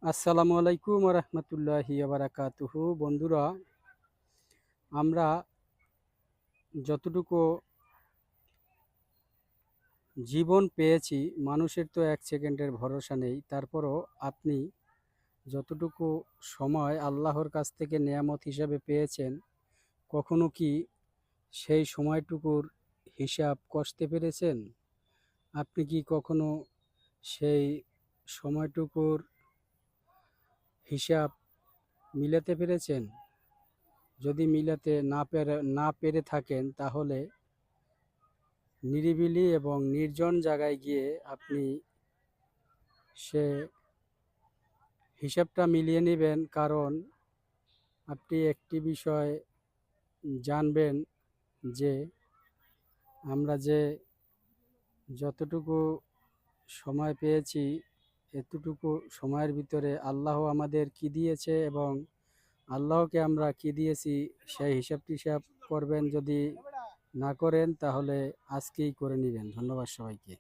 আসসালামু আলাইকুম রহমতুল্লাহি বারাকাতুহু। বন্ধুরা, আমরা যতটুকু জীবন পেয়েছি, মানুষের তো 1 সেকেন্ডের ভরসা নেই। তারপরও আপনি যতটুকু সময় আল্লাহর কাছ থেকে নেয়ামত হিসাবে পেয়েছেন, কখনো কি সেই সময়টুকুর হিসাব কষতে পেরেছেন? আপনি কি কখনো সেই সময়টুকুর হিসাব মিলাতে পেরেছেন? যদি মিলাতে না পেরে থাকেন, তাহলে নিরিবিলি এবং নির্জন জায়গায় গিয়ে আপনি সে হিসাবটা মিলিয়ে নেবেন। কারণ আপনি একটি বিষয় জানবেন যে আমরা যে যতটুকু সময় পেয়েছি, এতটুকু সময়ের ভিতরে আল্লাহ আমাদের কি দিয়েছে এবং আল্লাহকে আমরা কি দিয়েছি, সেই হিসাব টিসাব করবেন। যদি না করেন, তাহলে আজকেই করে নেবেন। ধন্যবাদ সবাইকে।